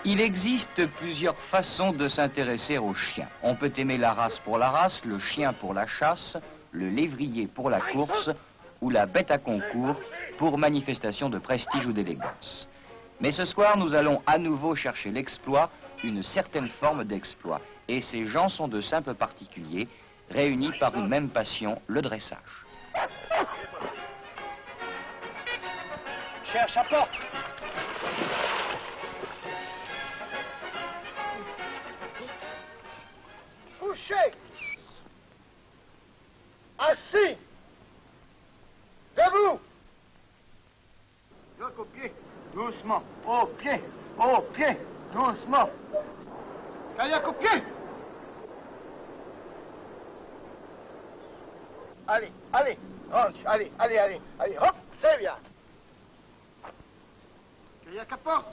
Il existe plusieurs façons de s'intéresser aux chiens. On peut aimer la race pour la race, le chien pour la chasse, le lévrier pour la course ou la bête à concours pour manifestation de prestige ou d'élégance. Mais ce soir, nous allons à nouveau chercher l'exploit, une certaine forme d'exploit. Et ces gens sont de simples particuliers, réunis par une même passion, le dressage. Cherche à porte. Couché. Assis. Debout. L'autre au pied. Doucement. Au pied. Au pied. Doucement. Kayak au pied. Allez, allez. Range. Allez, allez, allez. Allez, hop. C'est bien. Kayak à porte.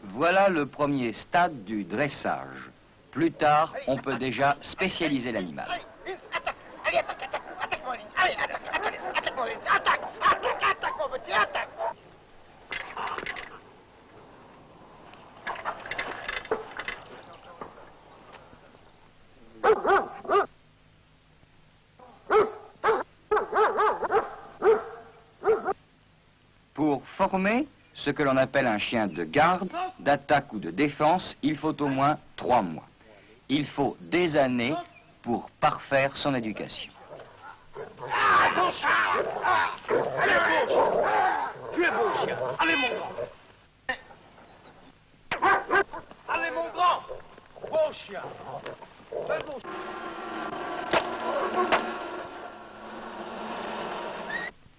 Voilà le premier stade du dressage. Plus tard, on peut déjà spécialiser l'animal. Attaque. Allez, attaque, attaque. Attaque, mon ligne. Allez, attaque, attaque, attaque, mon ligne. Attaque, attaque, attaque, mon petit, attaque. Pour former ce que l'on appelle un chien de garde, d'attaque ou de défense, il faut au moins 3 mois. Il faut des années pour parfaire son éducation. Ah, bon chien. Ah, allez, bon chien. Tu es bon chien. Allez, mon grand. Allez, mon grand. Bon chien. Très bon chien.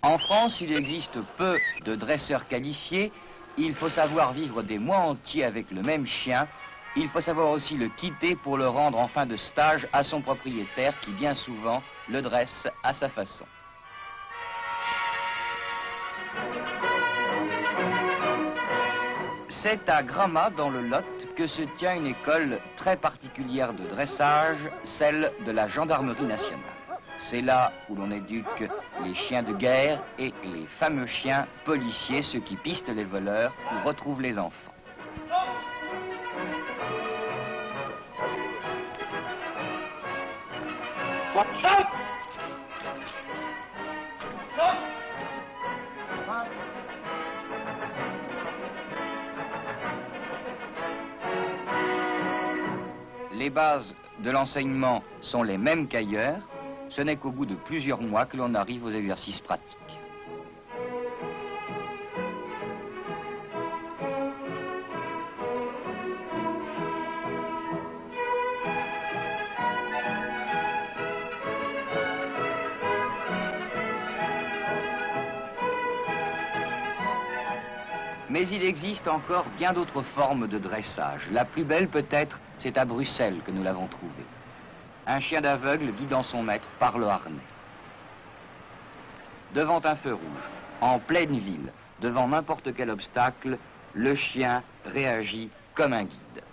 En France, il existe peu de dresseurs qualifiés. Il faut savoir vivre des mois entiers avec le même chien. Il faut savoir aussi le quitter pour le rendre en fin de stage à son propriétaire qui, bien souvent, le dresse à sa façon. C'est à Gramat, dans le Lot, que se tient une école très particulière de dressage, celle de la Gendarmerie nationale. C'est là où l'on éduque les chiens de guerre et les fameux chiens policiers, ceux qui pistent les voleurs ou retrouvent les enfants. Les bases de l'enseignement sont les mêmes qu'ailleurs. Ce n'est qu'au bout de plusieurs mois que l'on arrive aux exercices pratiques. Mais il existe encore bien d'autres formes de dressage. La plus belle peut-être, c'est à Bruxelles que nous l'avons trouvée. Un chien d'aveugle guidant son maître par le harnais. Devant un feu rouge, en pleine ville, devant n'importe quel obstacle, le chien réagit comme un guide.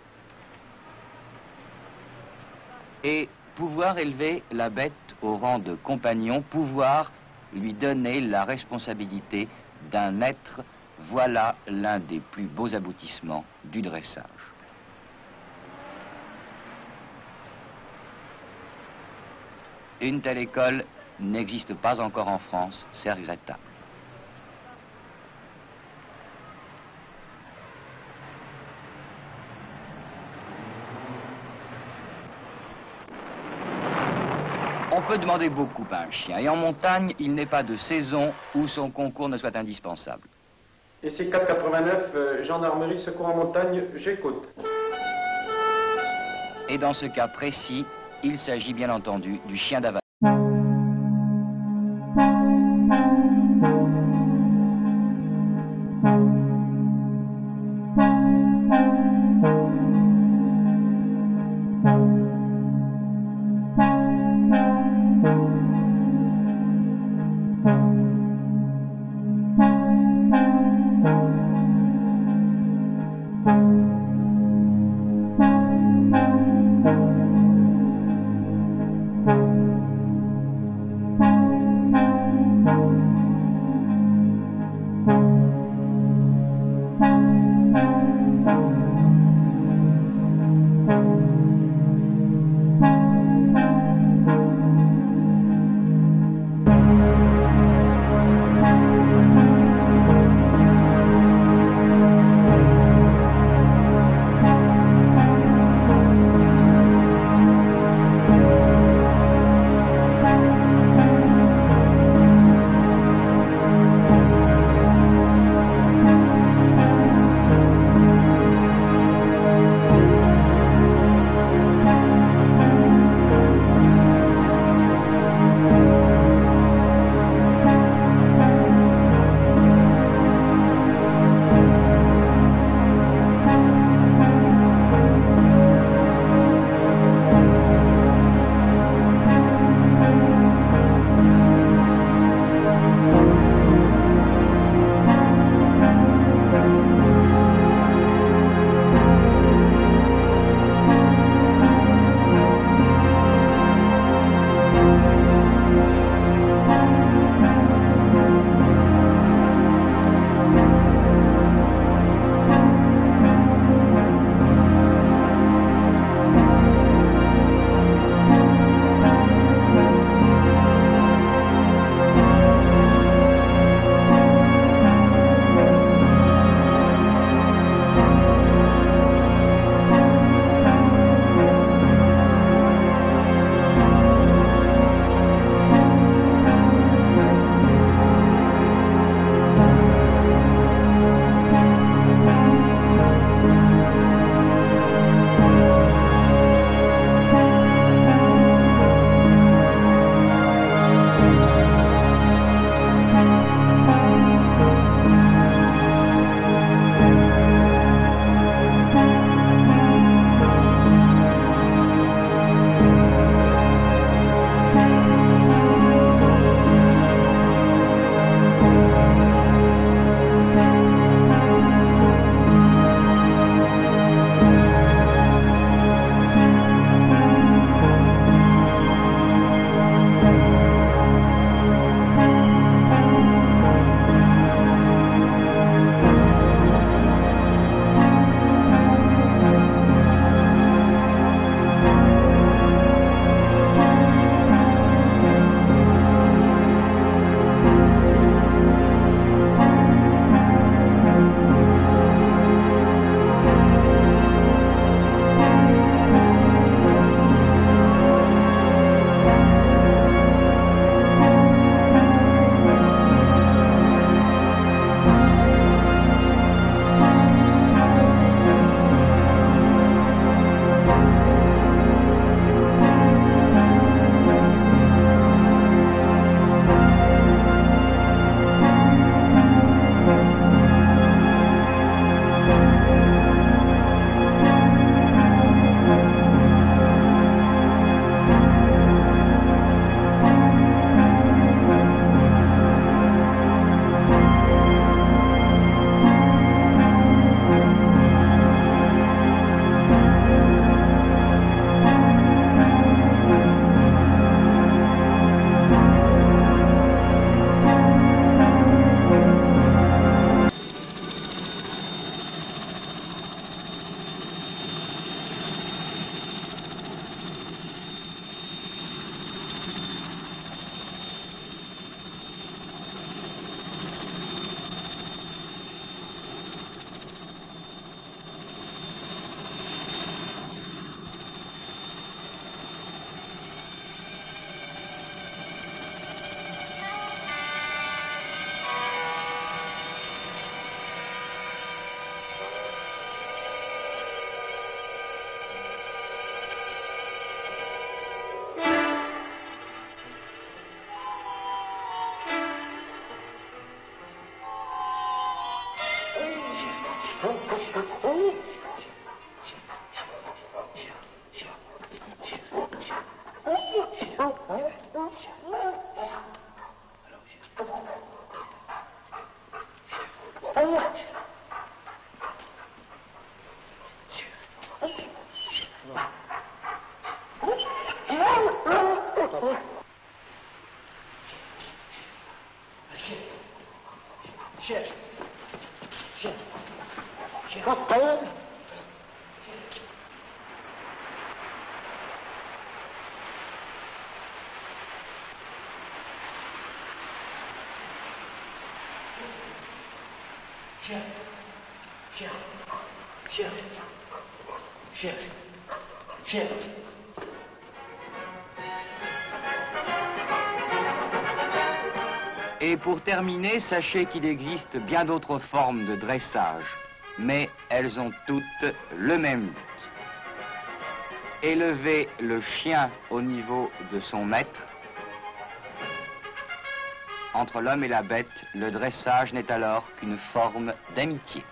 Et pouvoir élever la bête au rang de compagnon, pouvoir lui donner la responsabilité d'un être, voilà l'un des plus beaux aboutissements du dressage. Une telle école n'existe pas encore en France, c'est regrettable. On peut demander beaucoup à un chien, et en montagne, il n'est pas de saison où son concours ne soit indispensable. Ici 489, gendarmerie, secours en montagne, j'écoute. Et dans ce cas précis, il s'agit bien entendu du chien d'aveugle. Coco. Chien. Chien. Chien. Chien. Chien. Et pour terminer, sachez qu'il existe bien d'autres formes de dressage, mais elles ont toutes le même but. Élever le chien au niveau de son maître. Entre l'homme et la bête, le dressage n'est alors qu'une forme d'amitié.